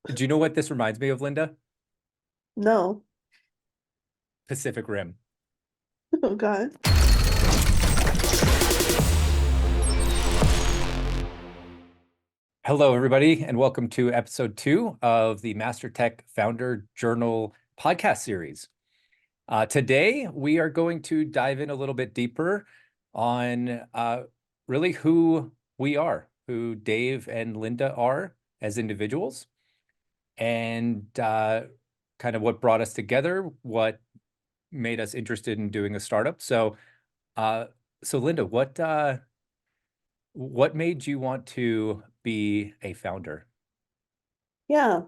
Do you know what this reminds me of, Linda? No. Pacific Rim. Oh God. Hello, everybody, and welcome to episode 2 of the Master Tech Founder Journal podcast series. Today, we are going to dive in a little bit deeper on really who we are, who Dave and Linda are as individuals, and kind of what brought us together, what made us interested in doing a startup. Uh, so Linda, what made you want to be a founder? Yeah.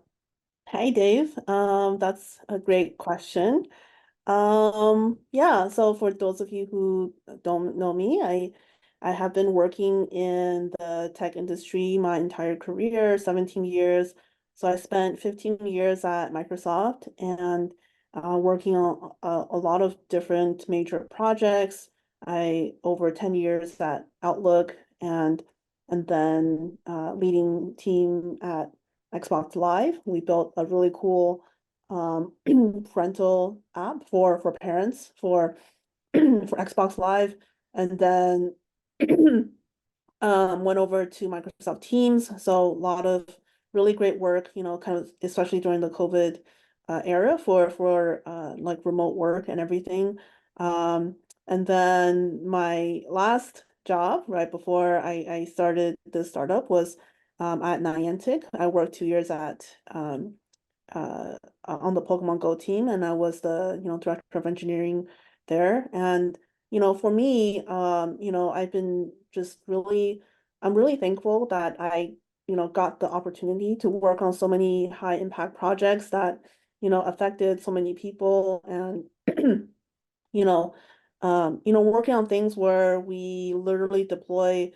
Hi, Dave. That's a great question. Yeah, so for those of you who don't know me, I have been working in the tech industry my entire career, 17 years. So I spent 15 years at Microsoft and working on a lot of different major projects. I over 10 years at Outlook and then leading team at Xbox Live. We built a really cool parental app for parents for Xbox Live, and then went over to Microsoft Teams. So a lot of really great work, kind of especially during the COVID era for like remote work and everything. And then my last job, right before I started this startup, was at Niantic. I worked 2 years at on the Pokemon Go team, and I was the director of engineering there. And for me, I've been just really, I'm really thankful that I got the opportunity to work on so many high impact projects that affected so many people, and you know, working on things where we literally deploy,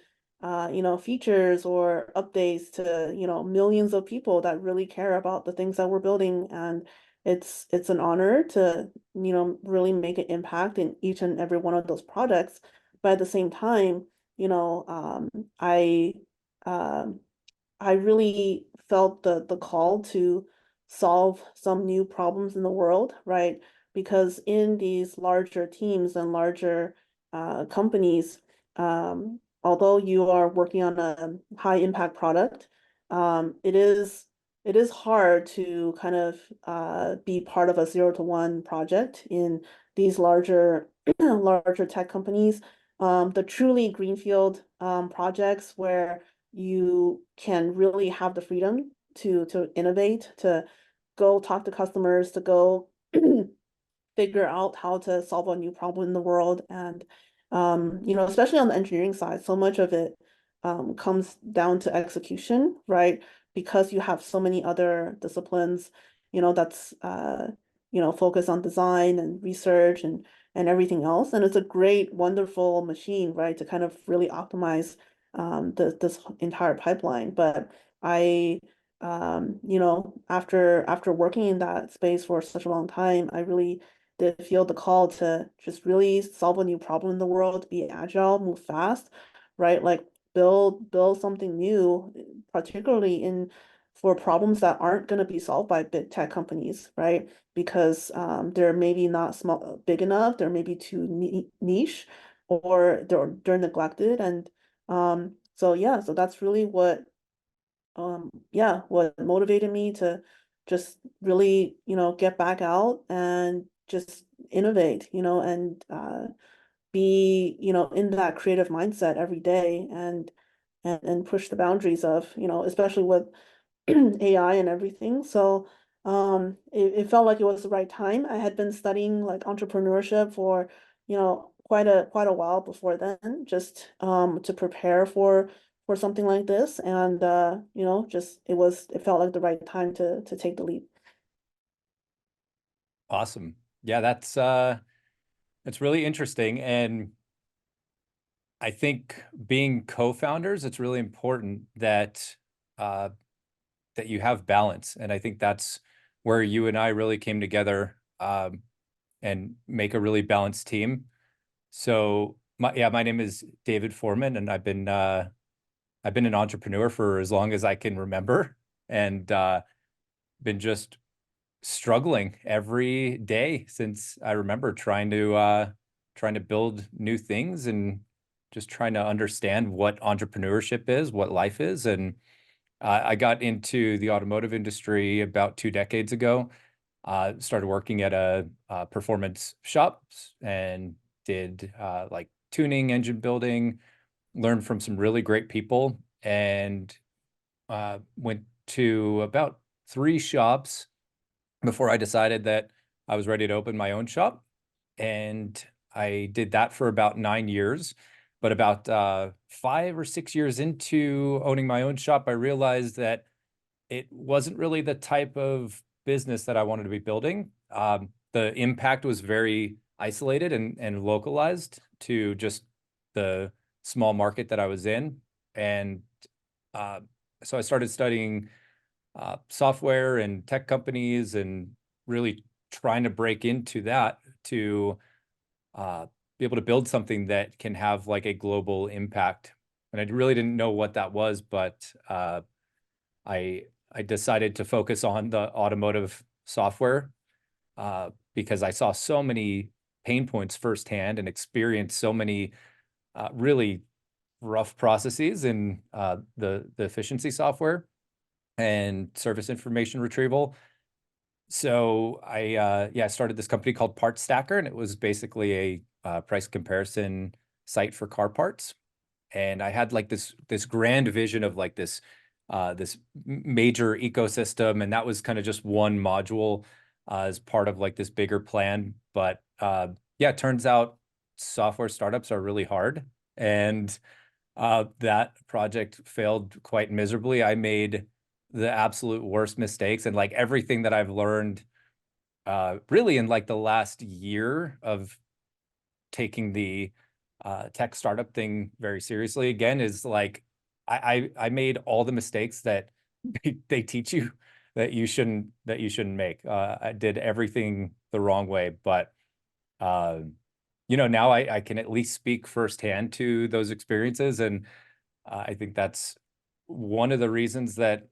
features or updates to, millions of people that really care about the things that we're building. And it's an honor to, really make an impact in each and every one of those projects. But at the same time, you know, um, I really felt the call to solve some new problems in the world, right? Because in these larger teams and larger companies, although you are working on a high impact product, it is hard to kind of be part of a 0 to 1 project in these larger larger tech companies. The truly greenfield projects where you can really have the freedom to innovate, to go talk to customers, to go figure out how to solve a new problem in the world. And especially on the engineering side, so much of it comes down to execution, right? Because you have so many other disciplines, that's focus on design and research and everything else. And it's a great, wonderful machine, right, to kind of really optimize this entire pipeline. But I after working in that space for such a long time, I really did feel the call to just really solve a new problem in the world, be agile, move fast, right? Like build something new, particularly in for problems that aren't going to be solved by big tech companies, right? Because they're maybe not small, big enough, they're maybe too niche, or they're neglected, and so yeah, so that's really what motivated me to just really, get back out and just innovate, and be, in that creative mindset every day, and push the boundaries of, especially with AI and everything. So it felt like it was the right time. I had been studying like entrepreneurship for, quite a while before then, just to prepare for something like this. And just it felt like the right time to take the leap. Awesome. Yeah, that's really interesting. And I think being co-founders, it's really important uh, that you have balance. And I think that's where you and I really came together and make a really balanced team. So my name is David Foreman, and I've been an entrepreneur for as long as I can remember. And been just struggling every day since I remember trying to build new things and just trying to understand what entrepreneurship is, what life is. And I got into the automotive industry about 2 decades ago. Started working at a performance shops and did like tuning, engine building, learned from some really great people, and went to about 3 shops before I decided that I was ready to open my own shop. And I did that for about 9 years. But about 5 or 6 years into owning my own shop, I realized that it wasn't really the type of business that I wanted to be building. The impact was very isolated and localized to just the small market that I was in. And uh, so I started studying software and tech companies and really trying to break into that to be able to build something that can have like a global impact. And I really didn't know what that was, but I I decided to focus on the automotive software because I saw so many pain points firsthand and experienced so many really rough processes in the efficiency software and service information retrieval. So I started this company called Part Stacker, and it was basically a price comparison site for car parts. And I had like this grand vision of like this major ecosystem, and that was kind of just one module as part of like this bigger plan. But yeah, it turns out software startups are really hard, and that project failed quite miserably. I made the absolute worst mistakes, and like everything that I've learned really in like the last year of taking the tech startup thing very seriously again is like I made all the mistakes that they teach you that you shouldn't make. I did everything the wrong way, but uh, now I can at least speak firsthand to those experiences, and I think that's one of the reasons that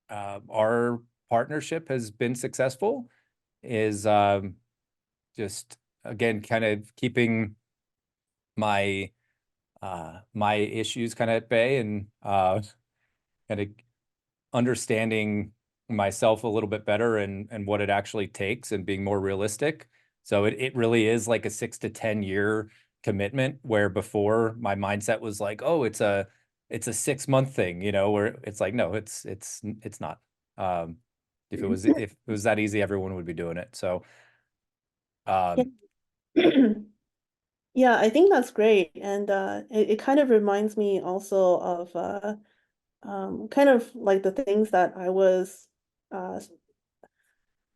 our partnership has been successful is just again kind of keeping my my issues kind of at bay and kind of understanding myself a little bit better and what it actually takes and being more realistic. So it really is like a 6 to 10 year commitment, where before my mindset was like, oh, it's a 6 month thing, where it's like, no, it's not. Um, if it was that easy, everyone would be doing it. So um, Yeah. Yeah, I think that's great. And it kind of reminds me also of kind of like the things that I was uh,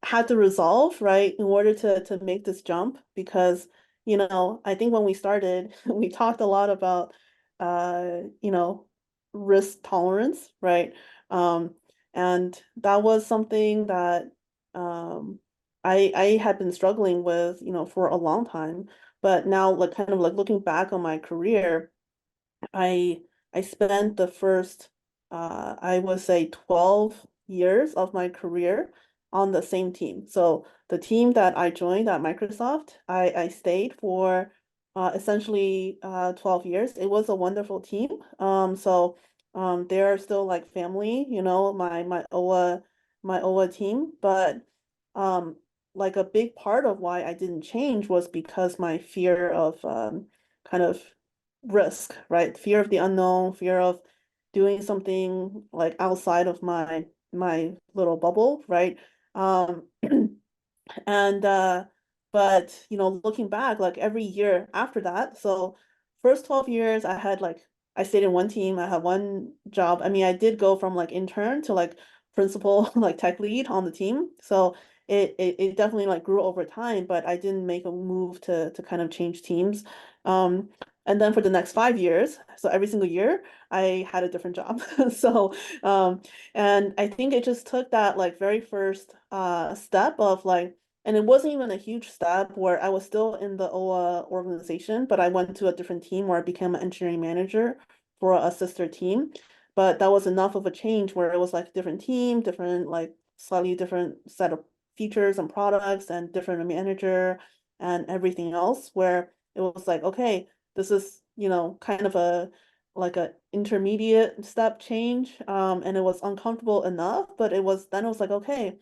had to resolve, right, in order to make this jump. Because, I think when we started, we talked a lot about you know, risk tolerance, right? Um, and that was something that um I had been struggling with, for a long time. But now, like, kind of like looking back on my career, I I spent the first I would say 12 years of my career on the same team. So the team that I joined at Microsoft, I stayed for essentially 12 years. It was a wonderful team. They're still like family, my OA team. But um like a big part of why I didn't change was because my fear of kind of risk, right? Fear of the unknown, fear of doing something like outside of my little bubble, right? Um, and but looking back, like every year after that, so first 12 years I stayed in one team, I had one job. I mean, I did go from like intern to like principal, like tech lead on the team. So it definitely like grew over time, but I didn't make a move to kind of change teams. Um, and then for the next 5 years, so every single year, I had a different job. So and I think it just took that like very first step of like, and it wasn't even a huge step where I was still in the OA organization, but I went to a different team where I became an engineering manager for a sister team. But that was enough of a change where it was like a different team, different like slightly different set of features and products and different manager and everything else, where it was like, okay, this is, kind of a like a intermediate step change. And it was uncomfortable enough, but it was like, okay,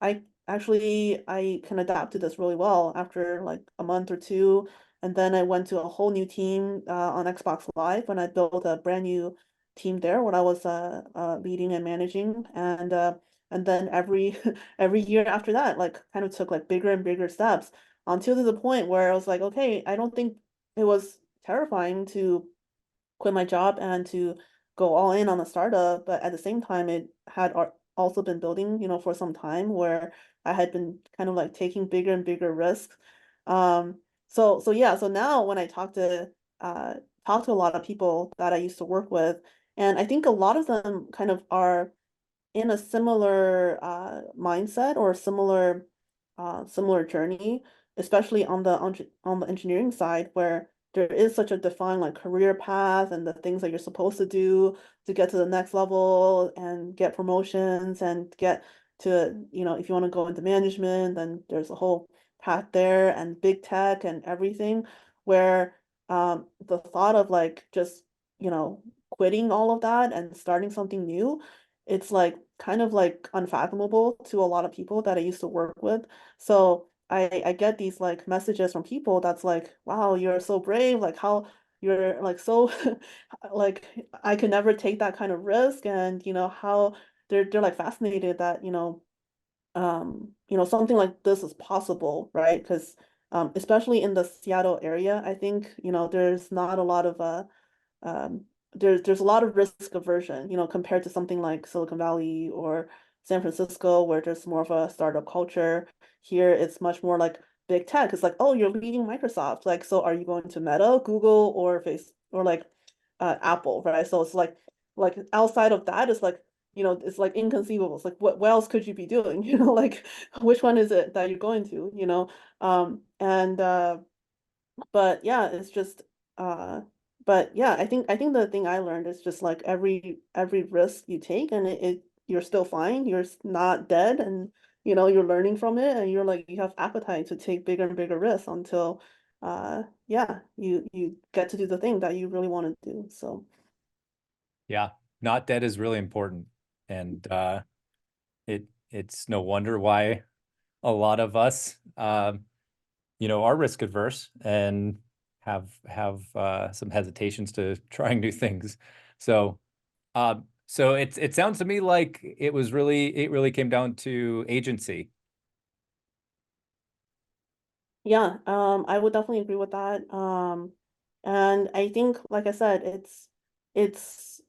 I I can adapt to this really well after like a month or two. And then I went to a whole new team on Xbox Live when I built a brand new team there when I was leading and managing. And then every every year after that, like kind of took like bigger and bigger steps until to the point where I was like, okay, I don't think it was terrifying to quit my job and to go all in on a startup, but at the same time, it had also been building, for some time where I had been kind of like taking bigger and bigger risks. So yeah, so now when I uh talk to a lot of people that I used to work with, and I think a lot of them kind of are in a similar mindset or similar journey, especially on on the engineering side, where there is such a defined like career path and the things that you're supposed to do to get to the next level and get promotions and get to, if you want to go into management, then there's a whole path there and big tech and everything, where the thought of like just, quitting all of that and starting something new, it's like kind of like unfathomable to a lot of people that I used to work with. So I get these like messages from people that's like, wow, you're so brave, like how you're like so like I could never take that kind of risk, and how they're like fascinated that, something like this is possible, right? Because especially in the Seattle area, I think, there's not a lot of um, there's a lot of risk aversion, compared to something like Silicon Valley or San Francisco, where there's more of a startup culture. Here, it's much more like big tech. It's like, oh, you're leading Microsoft. Like, so are you going to Meta, Google, or or like Apple, right? So it's like outside of that, it's like, it's like inconceivable. It's like, what else could you be doing? Like which one is it that you're going to, and but yeah, it's just but yeah, I think the thing I learned is just like every risk you take, and you're still fine. You're not dead, and you're learning from it, and you're like you have appetite to take bigger and bigger risks until yeah, you get to do the thing that you really want to do. So Yeah, not dead is really important. And it's no wonder why a lot of us are risk adverse and have some hesitations to trying new things. So so it sounds to me like it really came down to agency. yeah, I would definitely agree with that. And I think, like I said, it's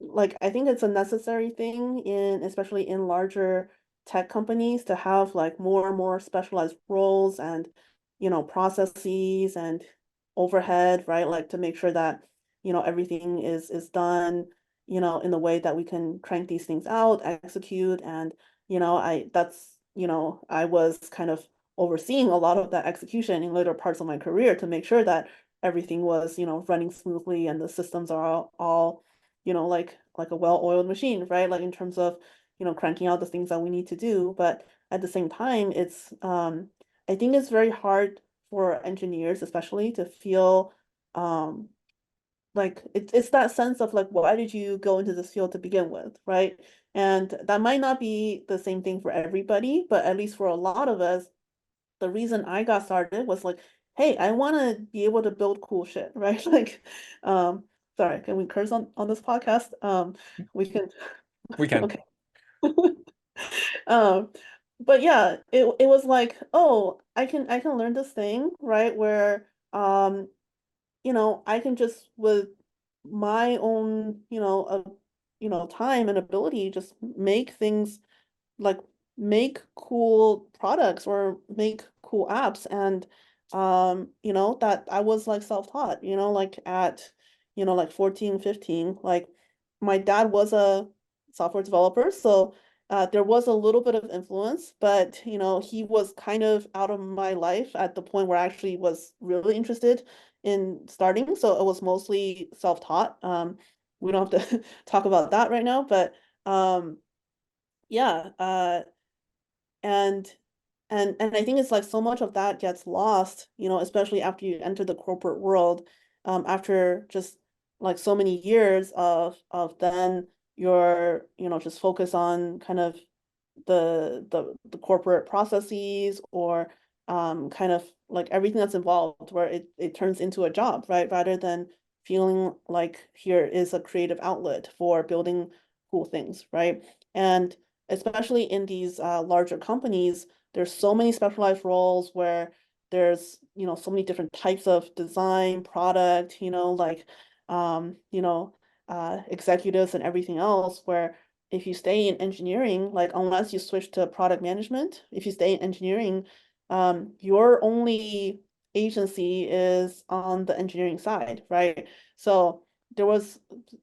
like I think it's a necessary thing in especially in larger tech companies to have like more and more specialized roles and processes and overhead, right? Like to make sure that everything is done in the way that we can crank these things out, execute, and I was kind of overseeing a lot of that execution in later parts of my career to make sure that everything was running smoothly and the systems are all like a well-oiled machine, right? Like in terms of, cranking out the things that we need to do. But at the same time, I think it's very hard for engineers, especially, to feel um, like it's that sense of like, why did you go into this field to begin with, right? And that might not be the same thing for everybody, but at least for a lot of us, the reason I got started was like, hey, I want to be able to build cool shit, right? Like, um, sorry, can we curse on this podcast? We can, We can. okay. Um, but yeah, it was like, oh, I can learn this thing, right? Where I can just with my own, time and ability just make things like make cool products or make cool apps, and that I was like self-taught, like at like 14, 15. Like my dad was a software developer, so there was a little bit of influence, but he was kind of out of my life at the point where I actually was really interested in starting, so it was mostly self-taught. We don't have to talk about that right now, but um Yeah, and and I think it's like so much of that gets lost, especially after you enter the corporate world, after just like so many years of then you're, just focus on kind of the corporate processes or kind of like everything that's involved where it turns into a job, right? Rather than feeling like here is a creative outlet for building cool things, right? And especially in these larger companies, there's so many specialized roles where there's, so many different types of design, product, like executives and everything else where if you stay in engineering, like unless you switch to product management, if you stay in engineering, your only agency is on the engineering side, right? So there was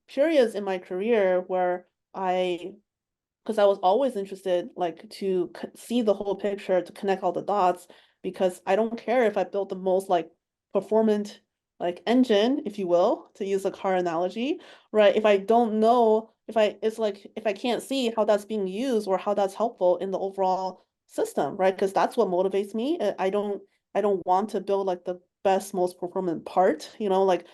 periods in my career where because I was always interested, like to see the whole picture, to connect all the dots, because I don't care if I built the most like performant like engine, if you will, to use a car analogy, right? If I don't know, it's like if I can't see how that's being used or how that's helpful in the overall system, right? Because that's what motivates me. I don't want to build like the best, most performant part, like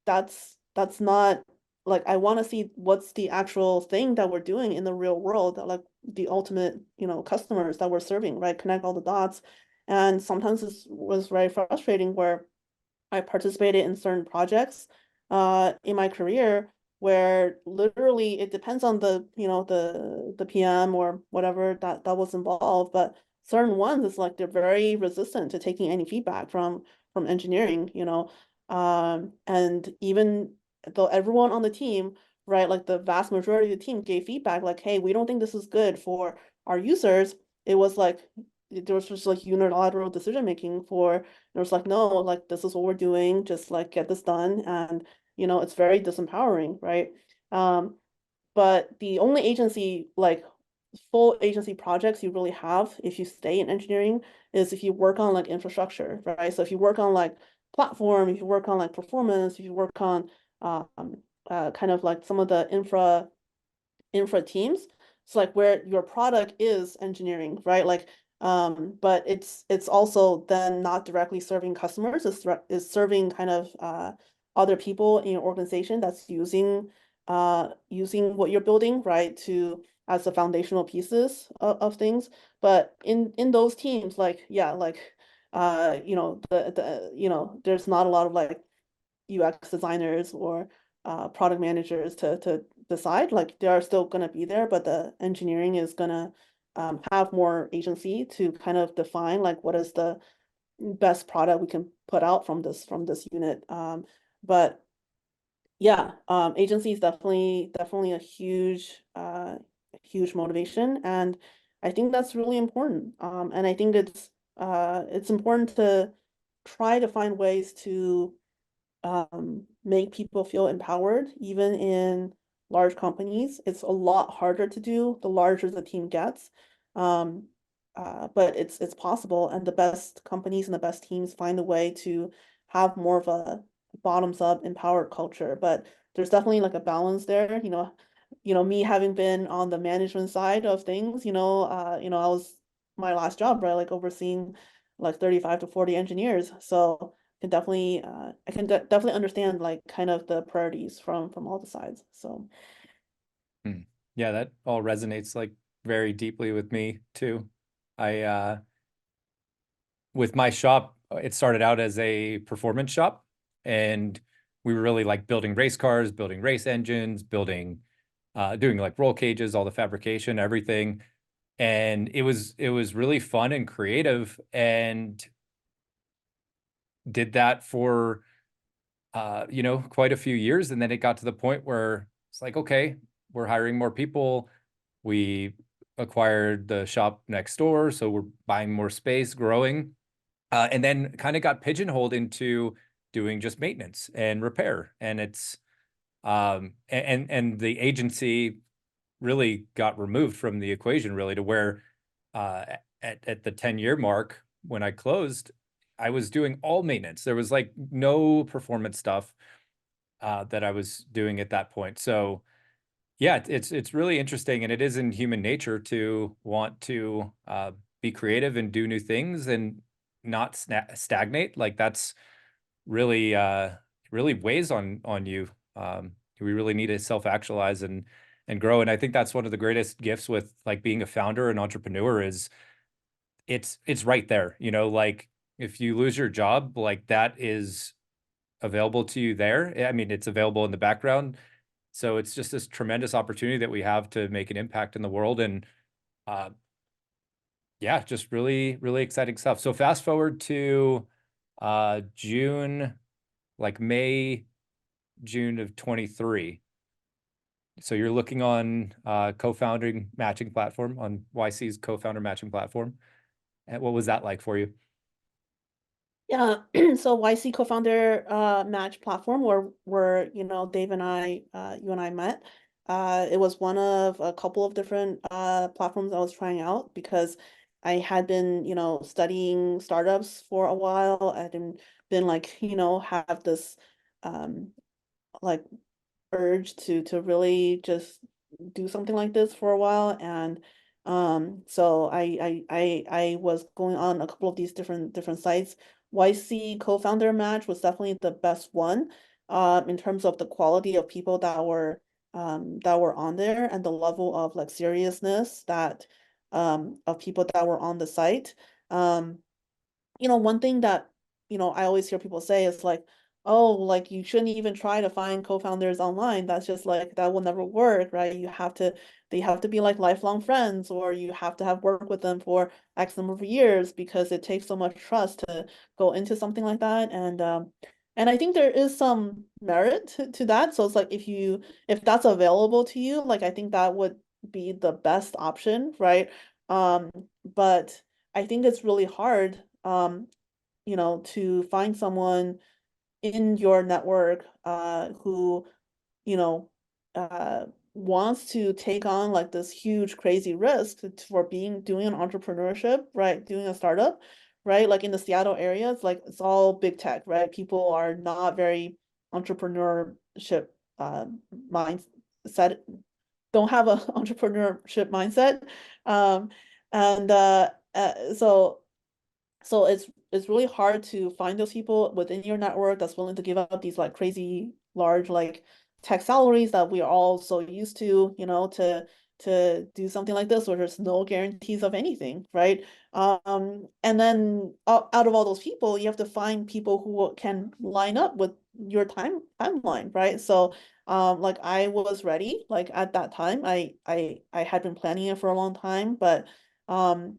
that's not like I want to see what's the actual thing that we're doing in the real world, like the ultimate, customers that we're serving, right? Connect all the dots. And sometimes it was very frustrating where I participated in certain projects in my career where literally it depends on the PM or whatever that was involved, but certain ones it's like they're very resistant to taking any feedback from engineering, and even though everyone on the team, right, like the vast majority of the team gave feedback like, hey, we don't think this is good for our users, it was like there was just like unilateral decision making for there was like, no, like this is what we're doing, just like get this done. And it's very disempowering, right? Um, but the only agency, like full agency projects you really have if you stay in engineering is if you work on like infrastructure, right? So if you work on like platform, if you work on like performance, if you work on um, kind of like some of the infra teams. It's like where your product is engineering, right? Like, but it's also then not directly serving customers. It's serving kind of other people in your organization that's using what you're building, right, to as the foundational pieces of things. But in those teams, like yeah, like there's not a lot of like UX designers or product managers to decide. Like they are still going to be there, but the engineering is going to have more agency to kind of define like what is the best product we can put out from this unit. But yeah, agency is definitely a huge motivation, and I think that's really important. And I think it's important to try to find ways to make people feel empowered, even in large companies. It's a lot harder to do the larger the team gets. Um, but it's possible, and the best companies and the best teams find a way to have more of a bottoms up empowered culture. But there's definitely like a balance there, me having been on the management side of things, I was my last job, right? Like overseeing like 35 to 40 engineers. So I can definitely understand like kind of the priorities from all the sides. So Hmm. Yeah, that all resonates like very deeply with me too. I with my shop, it started out as a performance shop, and we were really like building race cars, building race engines, building doing like roll cages, all the fabrication, everything. And it was really fun and creative, and did that for quite a few years. And then it got to the point where it's like, okay, we're hiring more people. We acquired the shop next door, so we're buying more space, growing, and then kind of got pigeonholed into doing just maintenance and repair. And it's and the agency really got removed from the equation, really, to where uh, at the 10-year mark when I closed, I was doing all maintenance. There was like no performance stuff that I was doing at that point. So Yeah, it's really interesting, and it is in human nature to want to be creative and do new things and not stagnate. Like that's really really weighs on you. We really need to self-actualize and grow. And I think that's one of the greatest gifts with like being a founder and entrepreneur is it's right there. You know, like if you lose your job, like that is available to you there. I mean, it's available in the background. So it's just this tremendous opportunity that we have to make an impact in the world. And uh, yeah, just really, really exciting stuff. So fast forward to June, like May, June of 23. So you're looking on co-founding matching platform on YC's co-founder matching platform. And what was that like for you? Yeah, so YC co-founder match platform where Dave and I you and I met. It was one of a couple of different platforms I was trying out because I had been, studying startups for a while. I had been like, have this um like urge to really just do something like this for a while. And so I was going on a couple of these different sites. YC co-founder match was definitely the best one in terms of the quality of people that were on there and the level of like seriousness that of people that were on the site. Um one thing that, I always hear people say is like, oh, like you shouldn't even try to find co-founders online. That's just like that will never work, right? They have to be like lifelong friends, or you have to have worked with them for X number of years because it takes so much trust to go into something like that. And I think there is some merit to that. So it's like if that's available to you, like I think that would be the best option, right? Um, but I think it's really hard, to find someone in your network who, you know, uh, wants to take on like this huge, crazy risk for doing an entrepreneurship, right? Doing a startup, right? Like in the Seattle area, it's like it's all big tech, right? People are not very entrepreneurship uh, mindset, don't have a entrepreneurship mindset. Um, and so it's really hard to find those people within your network that's willing to give up these like crazy large like tech salaries that we are all so used to, to do something like this where there's no guarantees of anything, right? And then out of all those people, you have to find people who can line up with your timeline, right? So like I was ready, like at that time, I had been planning it for a long time, but um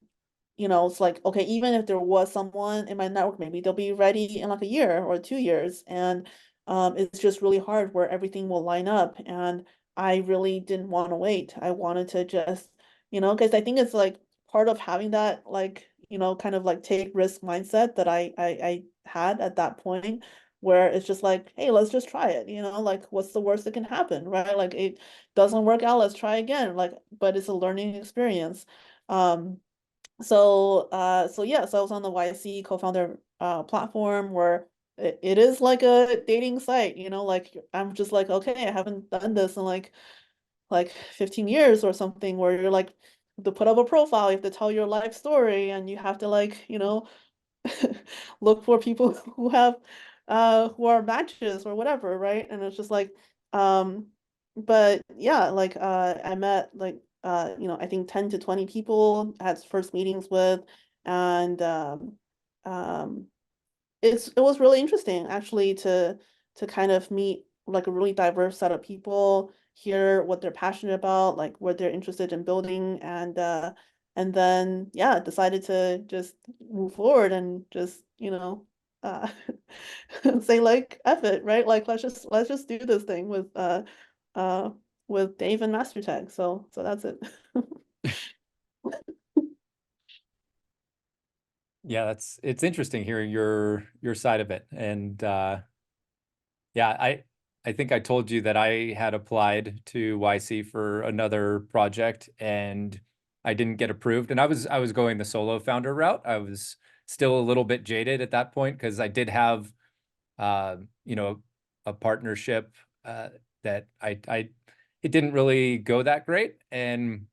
it's like, okay, even if there was someone in my network, maybe they'll be ready in like a year or 2 years. And it's just really hard where everything will line up. And I really didn't want to wait. I wanted to just, because I think it's like part of having that, like, kind of like take risk mindset that I had at that point, where it's just like, hey, let's just try it, like what's the worst that can happen, right? Like it doesn't work out, let's try again. Like, but it's a learning experience. Um, so yeah, so I was on the YC co-founder platform where it is like a dating site, like I'm just like, okay, I haven't done this in like 15 years or something, where you're like to put up a profile, you have to tell your life story, and you have to like, look for people who are matches or whatever, right? And it's just like um but yeah, like I met like I think 10 to 20 people, had first meetings with, and um it was really interesting actually to kind of meet like a really diverse set of people, hear what they're passionate about, like what they're interested in building, and then yeah, decided to just move forward and just, uh say like F it, right? Like let's just do this thing uh with Dave and MasterTech. So that's it. Yeah, it's interesting hearing your side of it. And yeah, I think I told you that I had applied to YC for another project and I didn't get approved. And I was going the solo founder route. I was still a little bit jaded at that point because I did have uh, you know, a partnership that I it didn't really go that great. And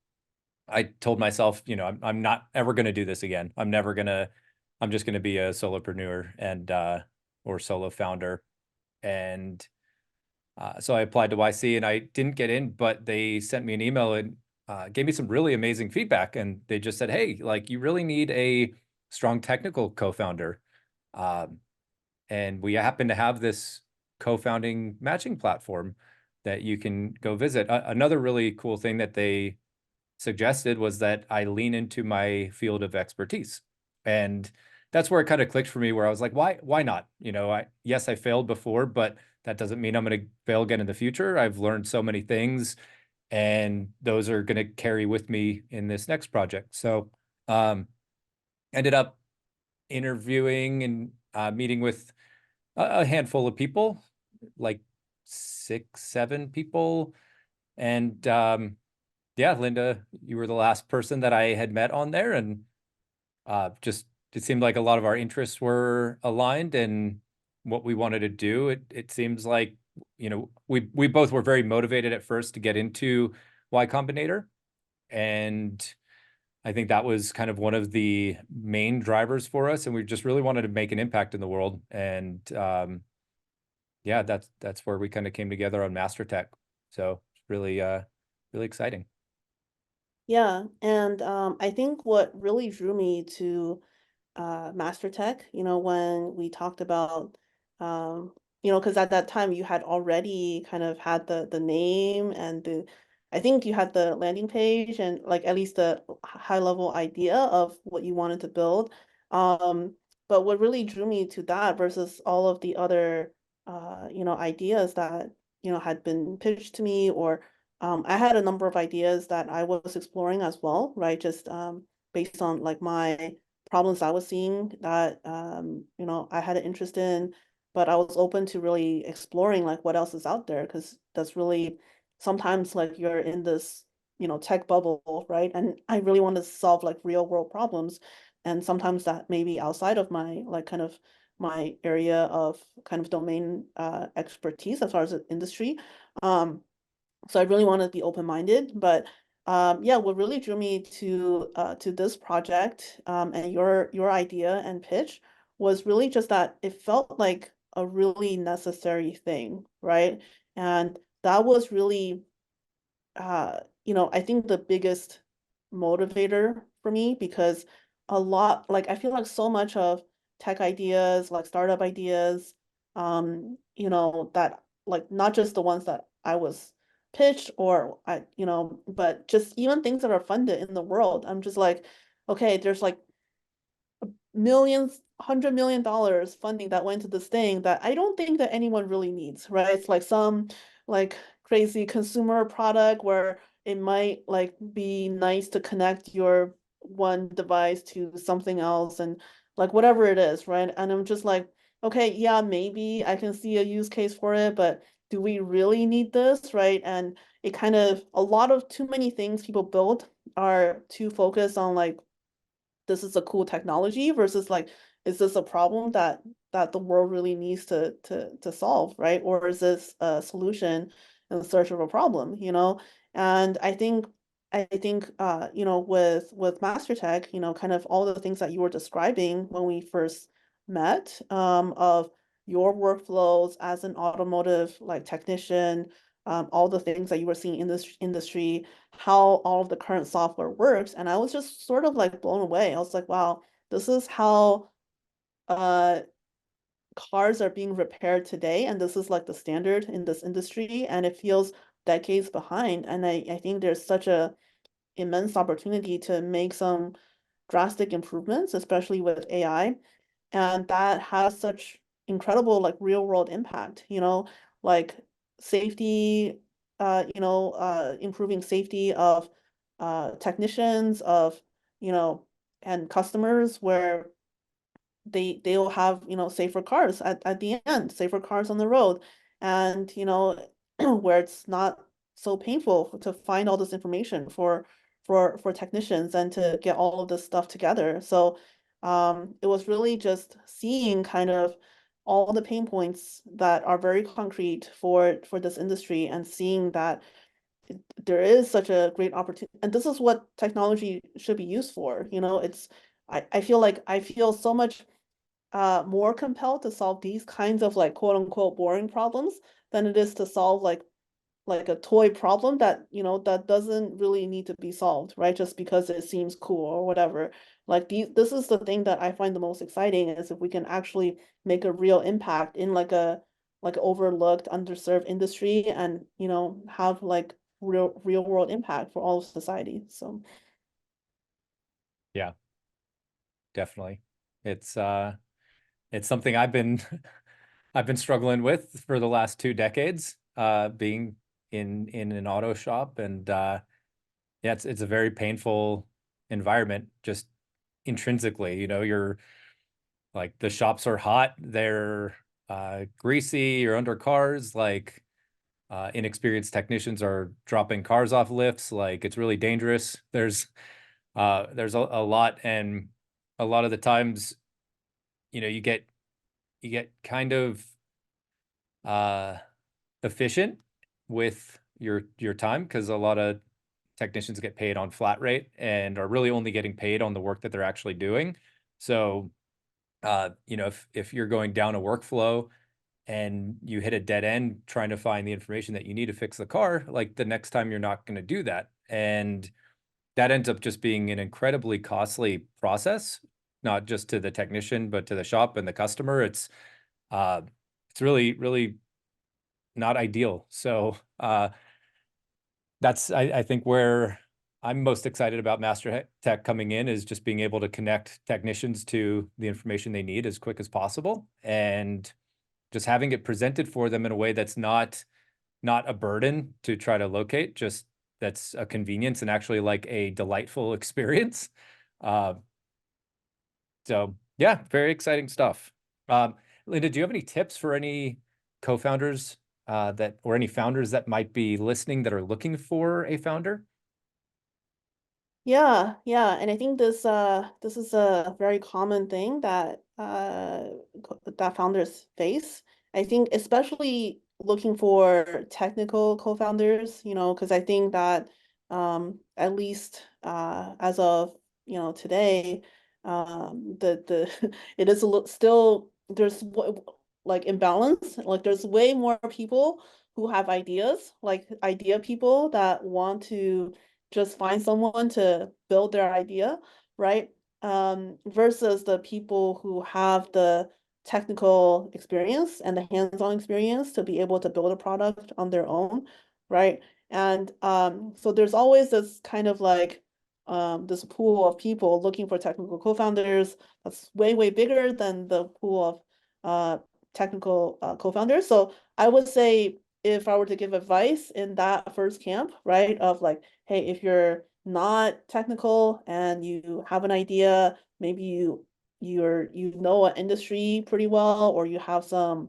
I told myself, I'm not ever going to do this again. I'm just going to be a solopreneur and, or solo founder. And so I applied to YC and I didn't get in, but they sent me an email and gave me some really amazing feedback. And they just said, hey, like you really need a strong technical co-founder. Um, and we happen to have this co-founding matching platform that you can go visit. Another really cool thing that they suggested was that I lean into my field of expertise. And that's where it kind of clicked for me, where I was like, why not? Yes, I failed before, but that doesn't mean I'm going to fail again in the future. I've learned so many things, and those are going to carry with me in this next project. So, ended up interviewing and meeting with a handful of people, like 6, 7 people. And yeah, Linda, you were the last person that I had met on there, and just it seemed like a lot of our interests were aligned and what we wanted to do. It seems like we both were very motivated at first to get into Y Combinator, and I think that was kind of one of the main drivers for us, and we just really wanted to make an impact in the world. And yeah, that's where we kind of came together on Master Tech. So it's really exciting. Yeah, and I think what really drew me to Master Tech, when we talked about, because at that time you had already kind of had the name and I think you had the landing page and like at least the high level idea of what you wanted to build. Um, but what really drew me to that versus all of the other, ideas that, had been pitched to me, or I had a number of ideas that I was exploring as well, right? Just based on like my problems I was seeing that I had an interest in, but I was open to really exploring like what else is out there, because that's really sometimes like you're in this tech bubble, right? And I really want to solve like real world problems, and sometimes that may be outside of my like kind of my area of kind of domain expertise as far as the industry. Um, so I really want to be open-minded, but yeah, what really drew me to this project and your idea and pitch was really just that it felt like a really necessary thing, right? And that was really I think the biggest motivator for me, because a lot, like I feel like so much of tech ideas, like startup ideas, that like not just the ones that I was pitched or but just even things that are funded in the world. I'm just like, okay, there's like millions, $100 million funding that went to this thing that I don't think that anyone really needs, right? It's like some like crazy consumer product where it might like be nice to connect your one device to something else and like whatever it is, right? And I'm just like, okay, yeah, maybe I can see a use case for it, but do we really need this, right? And it kind of a lot of too many things people build are too focused on like this is a cool technology versus like is this a problem that the world really needs to solve, right? Or is this a solution in search of a problem, and I think with MasterTech, kind of all the things that you were describing when we first met, of your workflows as an automotive like technician, all the things that you were seeing in this industry, how all of the current software works. And I was just sort of like blown away. I was like, wow, this is how uh cars are being repaired today. And this is like the standard in this industry. And it feels decades behind. And I think there's such a immense opportunity to make some drastic improvements, especially with AI. And that has such incredible like real world impact, like safety, improving safety of technicians, of, you know, and customers, where they'll have, safer cars at the end, safer cars on the road. And, where it's not so painful to find all this information for technicians and to get all of this stuff together. So it was really just seeing kind of all the pain points that are very concrete for this industry, and seeing that there is such a great opportunity, and this is what technology should be used for. I feel like I feel so much more compelled to solve these kinds of like quote unquote boring problems than it is to solve like a toy problem that that doesn't really need to be solved, right? Just because it seems cool or whatever. Like this is the thing that I find the most exciting, is if we can actually make a real impact in like overlooked, underserved industry, and have like real world impact for all of society. So Yeah, definitely. It's something I've been I've been struggling with for the last 2 decades, being in an auto shop, and yeah, it's a very painful environment just intrinsically. You're like, the shops are hot, they're greasy, you're under cars, like inexperienced technicians are dropping cars off lifts, like it's really dangerous. There's a lot, and a lot of the times, you get kind of uh efficient with your time, because a lot of technicians get paid on flat rate and are really only getting paid on the work that they're actually doing. So if you're going down a workflow and you hit a dead end trying to find the information that you need to fix the car, like, the next time you're not going to do that. And that ends up just being an incredibly costly process, not just to the technician, but to the shop and the customer. Uh, it's really, really not ideal. So that's, I think, where I'm most excited about Master Tech coming in, is just being able to connect technicians to the information they need as quick as possible, and just having it presented for them in a way that's not a burden to try to locate, just that's a convenience and actually like a delightful experience. Uh, so yeah, very exciting stuff. Linda, do you have any tips for any co-founders or any founders that might be listening that are looking for a founder? yeah, and I think this is a very common thing that that founders face. I think especially looking for technical co-founders, because I think that at least as of today, the it is a little still there's like imbalance. Like there's way more people who have ideas, like idea people that want to just find someone to build their idea, right? Versus the people who have the technical experience and the hands-on experience to be able to build a product on their own, right? And so there's always this kind of like this pool of people looking for technical co-founders that's way bigger than the pool of technical co-founders. So I would say, if I were to give advice in that first camp, right, of like, hey, if you're not technical and you have an idea, maybe you know an industry pretty well, or you have some,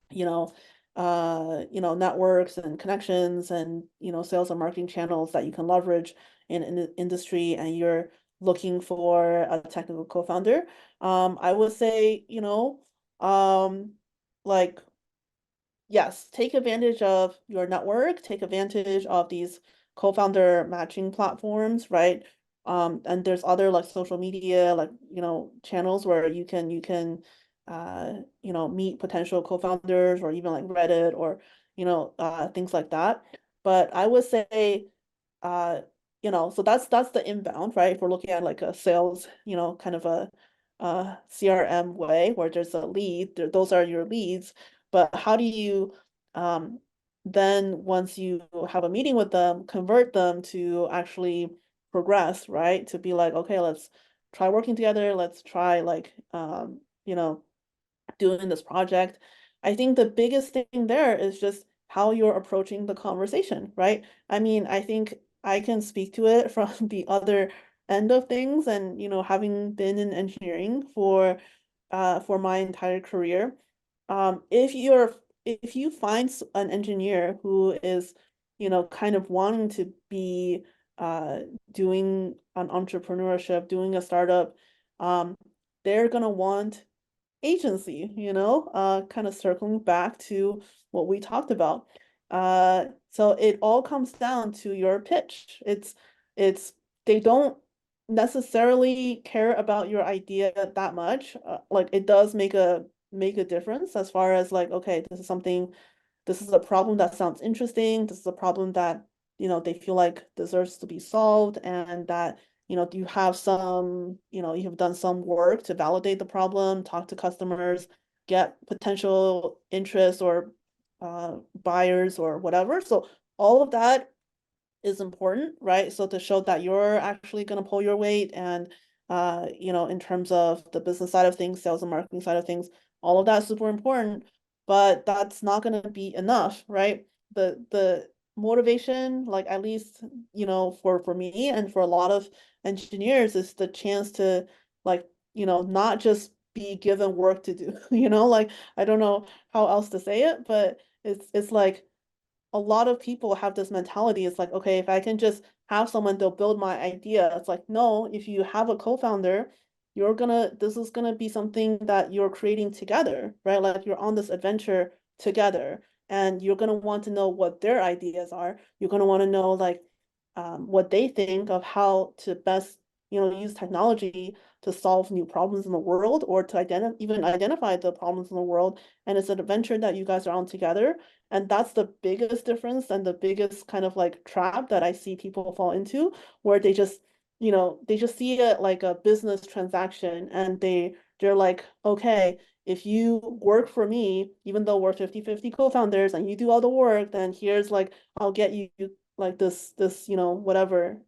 you know, networks and connections and sales and marketing channels that you can leverage in the industry, and you're looking for a technical co-founder. I would say, like yes, take advantage of your network, take advantage of these co-founder matching platforms, right? And there's other like social media, like, channels where you can meet potential co-founders, or even like Reddit, or, things like that. But I would say, uh, so that's the inbound, right? If we're looking at like a sales, kind of a CRM way where there's a lead, those are your leads. But how do you then, once you have a meeting with them, convert them to actually progress, right? To be like, okay, let's try working together. Let's try like doing this project. I think the biggest thing there is just how you're approaching the conversation, right? I mean, I think I can speak to it from the other end of things, and having been in engineering for my entire career. If you find an engineer who is, kind of wanting to be doing an entrepreneurship, doing a startup, um, they're gonna want agency, kind of circling back to what we talked about. So it all comes down to your pitch. It's they don't necessarily care about your idea that much. Like it does make a difference as far as like, okay, this is a problem that sounds interesting. This is a problem that, they feel like deserves to be solved, and that, you have you have done some work to validate the problem, talk to customers, get potential interest or buyers or whatever. So all of that is important, right? So to show that you're actually going to pull your weight, and in terms of the business side of things, sales and marketing side of things, all of that is super important, but that's not going to be enough, right? The motivation, like at least, for me and for a lot of engineers, is the chance to like, not just be given work to do, like I don't know how else to say it, but it's like a lot of people have this mentality. It's like, okay, if I can just have someone, they'll build my idea. It's like, no, if you have a co-founder, this is gonna be something that you're creating together, right? Like you're on this adventure together, and you're gonna want to know what their ideas are. You're gonna want to know like what they think of how to best, use technology to solve new problems in the world, or to even identify the problems in the world. And it's an adventure that you guys are on together, and that's the biggest difference and the biggest kind of like trap that I see people fall into, where they just see it like a business transaction, and they're like, okay, if you work for me, even though we're 50-50 co-founders and you do all the work, then here's like, I'll get you like this, whatever,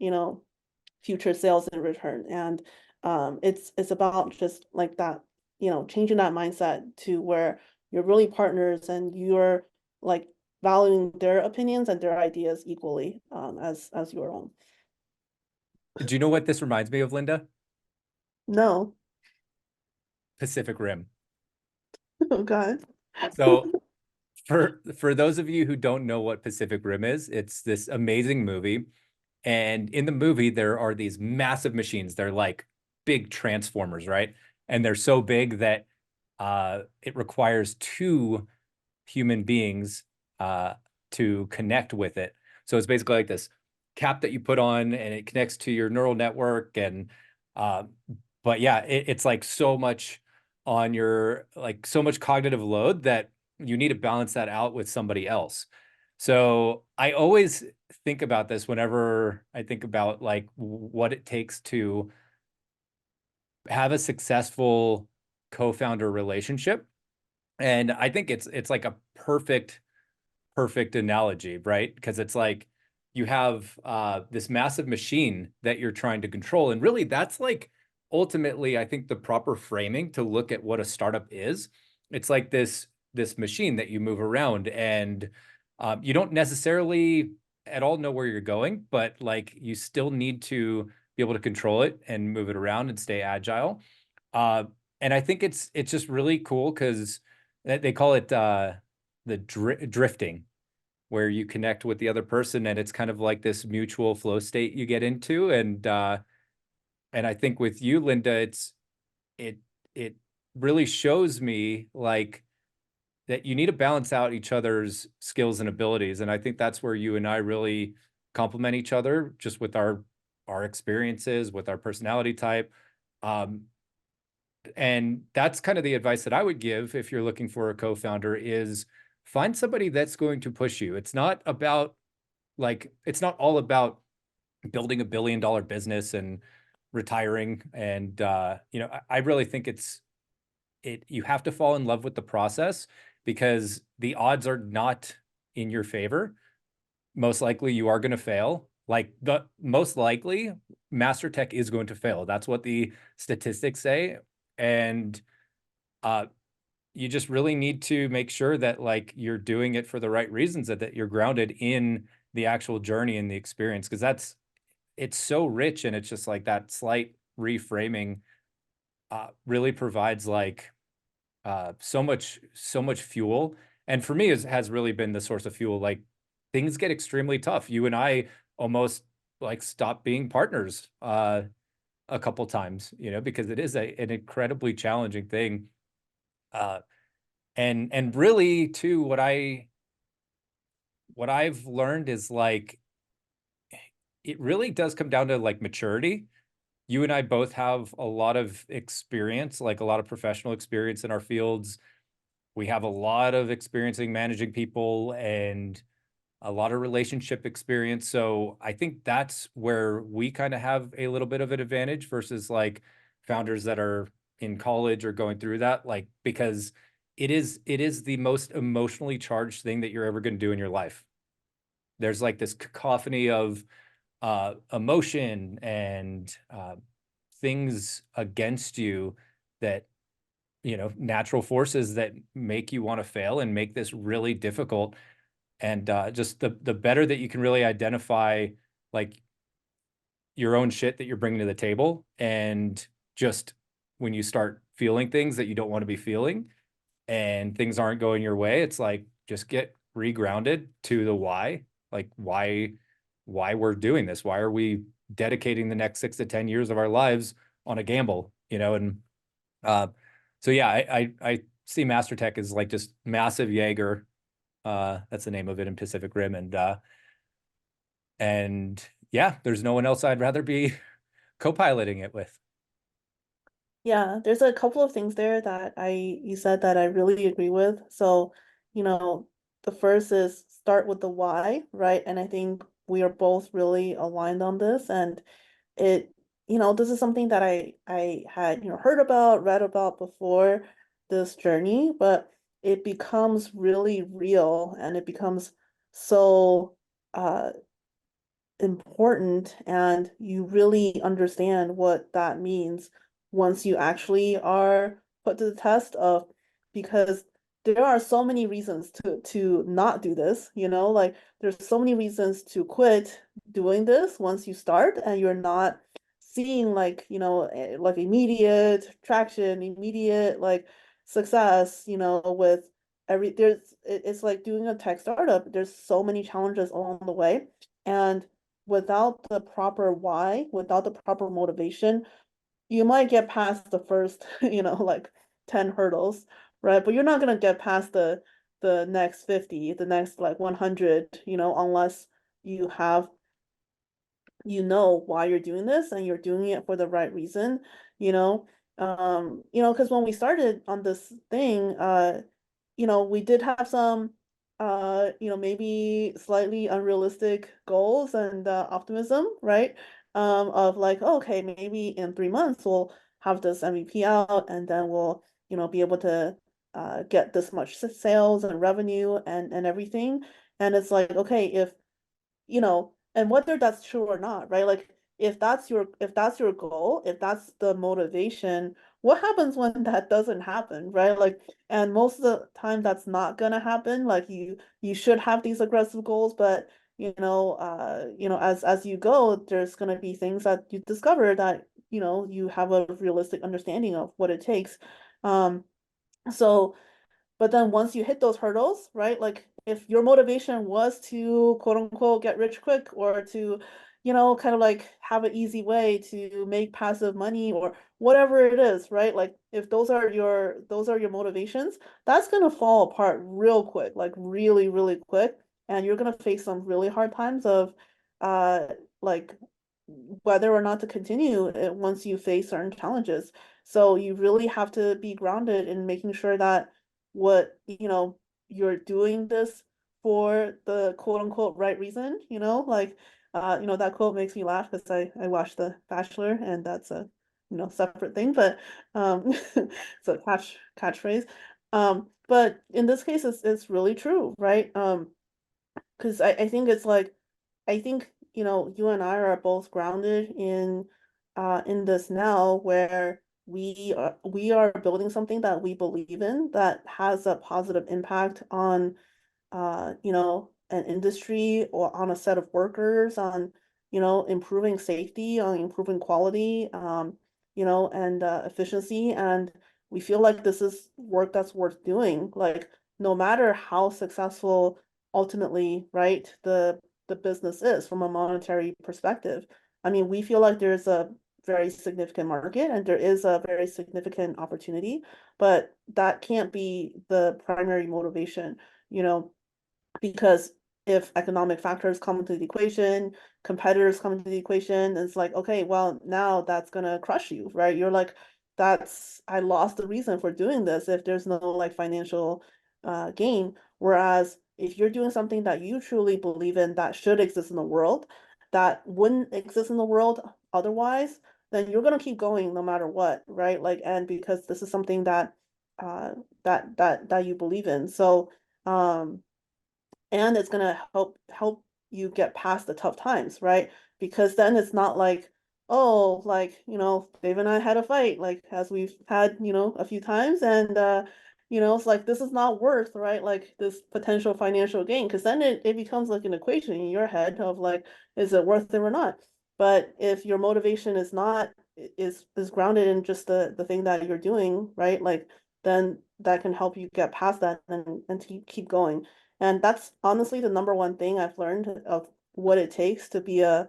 future sales in return. And it's about just like that, changing that mindset to where you're really partners, and you're like valuing their opinions and their ideas equally, as your own. Do you know what this reminds me of, Linda? No. Pacific Rim. Oh God. So for those of you who don't know what Pacific Rim is, it's this amazing movie. And in the movie, there are these massive machines. They're like big transformers, right? And they're so big that it requires two human beings to connect with it. So it's basically like this cap that you put on, and it connects to your neural network. And uh, but yeah, it's like so much on your like so much cognitive load that you need to balance that out with somebody else. So I always think about this whenever I think about like what it takes to have a successful co-founder relationship. And I think it's like a perfect analogy, right? Because it's like you have this massive machine that you're trying to control. And really, that's like ultimately, I think, the proper framing to look at what a startup is. It's like this machine that you move around, and you don't necessarily at all know where you're going, but like you still need to be able to control it and move it around and stay agile. Uh, and I think it's just really cool because they call it the drifting, where you connect with the other person, and it's kind of like this mutual flow state you get into. And I think with you, Linda, it it really shows me like that you need to balance out each other's skills and abilities. And I think that's where you and I really complement each other, just with our experiences, with our personality type. Um, and that's kind of the advice that I would give if you're looking for a co-founder is find somebody that's going to push you. It's not about like it's not all about building $1 billion business and retiring. And I really think it you have to fall in love with the process, because the odds are not in your favor. Most likely you are going to fail. Like the most likely master tech is going to fail. That's what the statistics say. And uh, you just really need to make sure that like you're doing it for the right reasons, that you're grounded in the actual journey and the experience, because it's so rich. And it's just like that slight reframing really provides like so much fuel. And for me, has really been the source of fuel. Like things get extremely tough. You and I almost like stopped being partners a couple times, because it is an incredibly challenging thing. Uh, and really too, what I what I've learned is like it really does come down to like maturity. You and I both have a lot of experience, like a lot of professional experience in our fields. We have a lot of experience in managing people and a lot of relationship experience. So I think that's where we kind of have a little bit of an advantage versus like founders that are in college or going through that, like because it is the most emotionally charged thing that you're ever going to do in your life. There's like this cacophony of emotion and things against you that natural forces that make you want to fail and make this really difficult. And just the better that you can really identify like your own shit that you're bringing to the table, and just when you start feeling things that you don't want to be feeling and things aren't going your way, it's like just get regrounded to the why, like why we're doing this. Why are we dedicating the next 6 to 10 years of our lives on a gamble? And uh, so yeah, I see Master Tech as like just massive Jaeger. That's the name of it in Pacific Rim, and yeah, there's no one else I'd rather be co-piloting it with. Yeah, there's a couple of things there that you said that I really agree with. So, you know, the first is start with the why, right? And I think we are both really aligned on this. And it, this is something that I had, heard about, read about before this journey, but it becomes really real and it becomes so uh important, and you really understand what that means once you actually are put to the test of, because there are so many reasons to not do this, like there's so many reasons to quit doing this once you start and you're not seeing like, like immediate traction, immediate like success, with it's like doing a tech startup. There's so many challenges along the way. And without the proper why, without the proper motivation, you might get past the first, like 10 hurdles, right? But you're not gonna get past the next 50, the next like 100, unless you have, why you're doing this and you're doing it for the right reason, you know. Because when we started on this thing, we did have some maybe slightly unrealistic goals and optimism, right? Of like, oh, okay, maybe in 3 months we'll have this MVP out and then we'll, be able to get this much sales and revenue and everything. And it's like, okay, and whether that's true or not, right? Like if that's your goal, if that's the motivation, what happens when that doesn't happen, right? Like, and most of the time that's not gonna happen. Like you should have these aggressive goals, but as you go, there's gonna be things that you discover that, you have a realistic understanding of what it takes. Um, so but then once you hit those hurdles, right? Like if your motivation was to quote unquote get rich quick or to, kind of like have an easy way to make passive money or whatever it is, right? Like if those are your motivations, that's gonna fall apart real quick, like really, really quick. And you're gonna face some really hard times of uh like whether or not to continue once you face certain challenges. So you really have to be grounded in making sure that what you're doing this for the quote unquote right reason, like that quote makes me laugh because I watched The Bachelor, and that's a separate thing, but it's a catchphrase. But in this case it's really true, right? Because I think it's like, I think, you and I are both grounded in this now, where we are building something that we believe in that has a positive impact on an industry or on a set of workers, on, improving safety, on improving quality, and efficiency. And we feel like this is work that's worth doing. Like no matter how successful ultimately, right, the business is from a monetary perspective. I mean, we feel like there's a very significant market and there is a very significant opportunity, but that can't be the primary motivation, you know, because if economic factors come into the equation, competitors come into the equation, it's like, okay, well, now that's gonna crush you, right? You're like, I lost the reason for doing this if there's no like financial gain. Whereas if you're doing something that you truly believe in that should exist in the world, that wouldn't exist in the world otherwise, then you're gonna keep going no matter what, right? Like, and because this is something that that you believe in. So and it's gonna help you get past the tough times, right? Because then it's not like, oh, like, Dave and I had a fight, like as we've had, a few times, and it's like this is not worth, right? Like this potential financial gain, because then it becomes like an equation in your head of like, is it worth it or not? But if your motivation is not is grounded in just the thing that you're doing, right? Like then that can help you get past that and to keep going. And that's honestly the number one thing I've learned of what it takes to be a,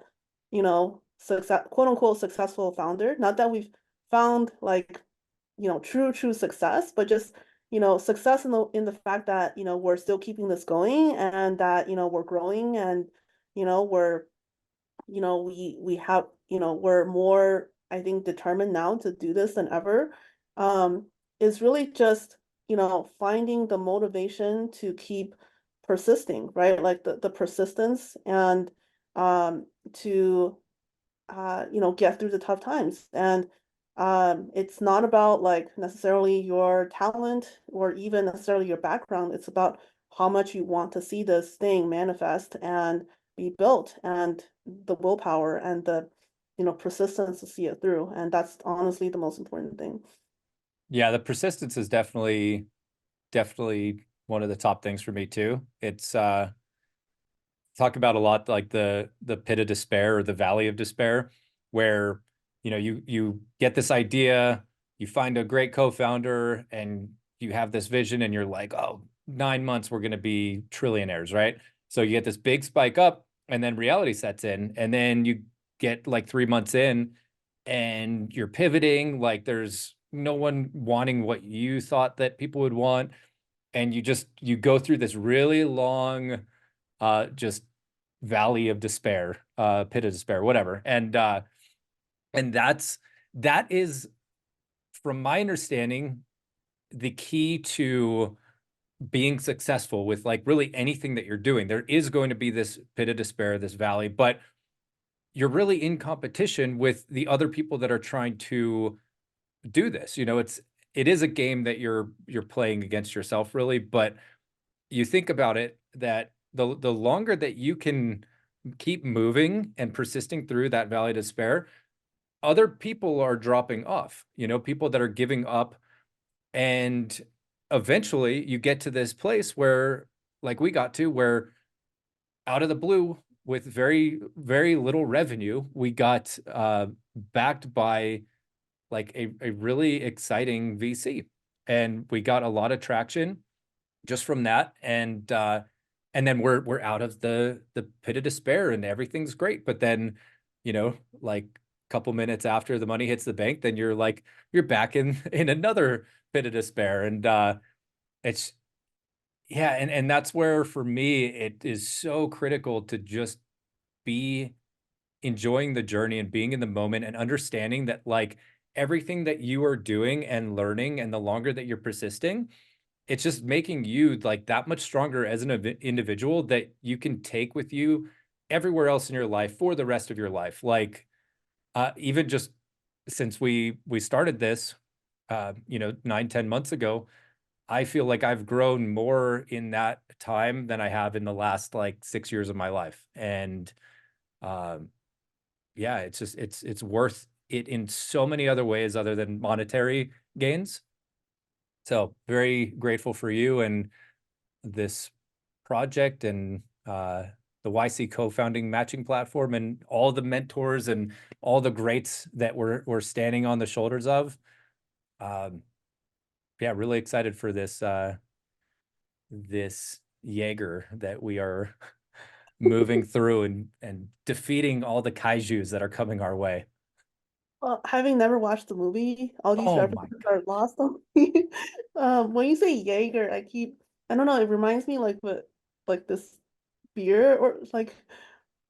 success, quote unquote, successful founder. Not that we've found like, true success, but just, success in the fact that, we're still keeping this going and that, we're growing and, we're we have, we're more, I think, determined now to do this than ever. Is really just, finding the motivation to keep persisting, right? Like the persistence and to get through the tough times. And it's not about like necessarily your talent or even necessarily your background. It's about how much you want to see this thing manifest and be built and the willpower and the persistence to see it through. And that's honestly the most important thing. Yeah, the persistence is definitely one of the top things for me too. It's talk about a lot like the pit of despair or the valley of despair, where you get this idea, you find a great co-founder, and you have this vision, and you're like, oh, 9 months we're going to be trillionaires, right? So you get this big spike up, and then reality sets in, and then you get like 3 months in, and you're pivoting, like there's no one wanting what you thought that people would want, and you go through this really long just valley of despair, pit of despair, whatever. And that is, from my understanding, the key to being successful with like really anything that you're doing. There is going to be this pit of despair, this valley, but you're really in competition with the other people that are trying to do this. It is a game that you're playing against yourself, really, but you think about it, that the longer that you can keep moving and persisting through that valley of despair, other people are dropping off, people that are giving up. And eventually you get to this place where, like we got to, where out of the blue, with very, very little revenue, we got backed by like a really exciting VC. And we got a lot of traction just from that. And then we're out of the pit of despair and everything's great. But then, like a couple minutes after the money hits the bank, then you're back in another pit of despair. And it's yeah, and that's where for me it is so critical to just be enjoying the journey and being in the moment and understanding that like everything that you are doing and learning, and the longer that you're persisting, it's just making you like that much stronger as an individual that you can take with you everywhere else in your life for the rest of your life. Like even just since we started this 9-10 months ago, I feel like I've grown more in that time than I have in the last like 6 years of my life. And um yeah, it's just it's worth it in so many other ways other than monetary gains. So very grateful for you and this project, and the YC co-founding matching platform, and all the mentors and all the greats that we're standing on the shoulders of. Um, yeah, really excited for this Jaeger that we are moving through and defeating all the kaijus that are coming our way. Well, having never watched the movie, all these Oh my references God. are lost on me. When you say Jaeger, I don't know, it reminds me like this beer or like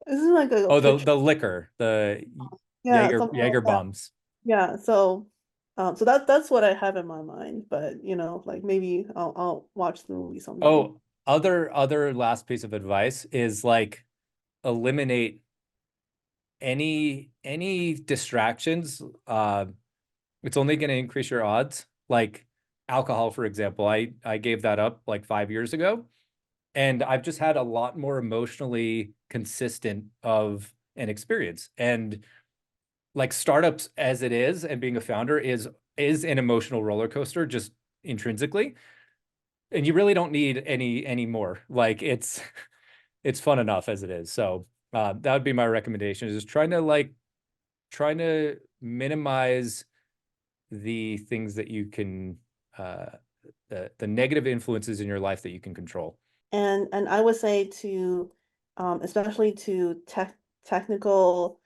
isn't like a Oh, pitch. the liquor, the Yeah, something like Jaeger that. bombs. Yeah, so that's what I have in my mind, but like maybe I'll watch the movie someday. Oh, other last piece of advice is like eliminate any distractions. It's only going to increase your odds. Like alcohol, for example, I gave that up like 5 years ago, and I've just had a lot more emotionally consistent of an experience. And like startups as it is, and being a founder is an emotional roller coaster just intrinsically. And you really don't need any more. Like it's fun enough as it is. So that would be my recommendation, is trying to minimize the things that you can uh the negative influences in your life that you can control. And I would say to especially to technical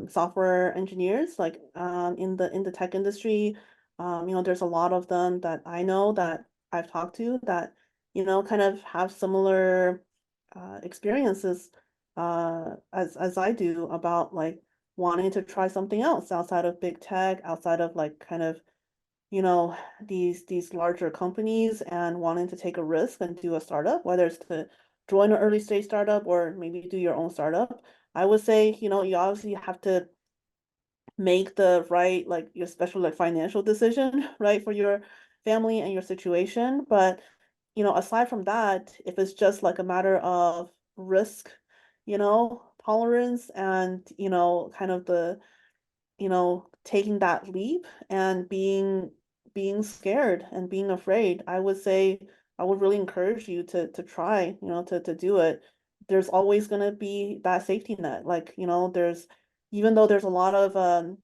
software engineers like in the tech industry, there's a lot of them that I know that I've talked to that kind of have similar experiences as I do about like wanting to try something else outside of big tech, outside of like kind of you know, these larger companies and wanting to take a risk and do a startup, whether it's to join an early stage startup or maybe do your own startup. I would say, you obviously have to make the right, like your special like financial decision, right, for your family and your situation. But, aside from that, if it's just like a matter of risk, tolerance and, kind of taking that leap and being scared and being afraid, I would say I would really encourage you to try, to do it. There's always gonna be that safety net. Like, there's even though there's a lot of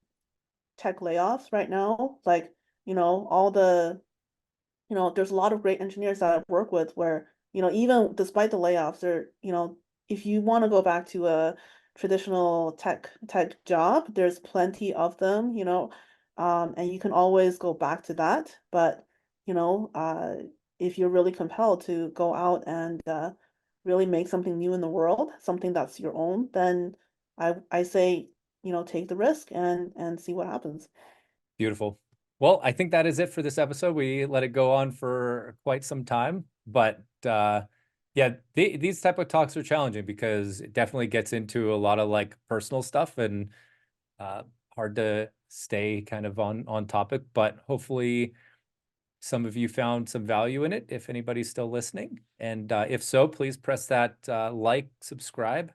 tech layoffs right now, like, all the there's a lot of great engineers that I work with where, even despite the layoffs, if you want to go back to a traditional tech job, there's plenty of them, and you can always go back to that. But, you know, uh, if you're really compelled to go out and really make something new in the world, something that's your own, then I say, take the risk and see what happens. Beautiful. Well, I think that is it for this episode. We let it go on for quite some time, but yeah, these type of talks are challenging because it definitely gets into a lot of like personal stuff, and uh, hard to stay kind of on topic. But hopefully, some of you found some value in it, if anybody's still listening. And if so, please press that like, subscribe,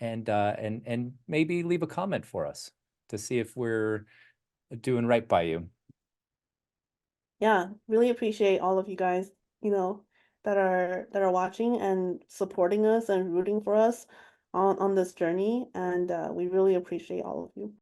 and maybe leave a comment for us to see if we're doing right by you. Yeah, really appreciate all of you guys, that are watching and supporting us and rooting for us on this journey. And we really appreciate all of you.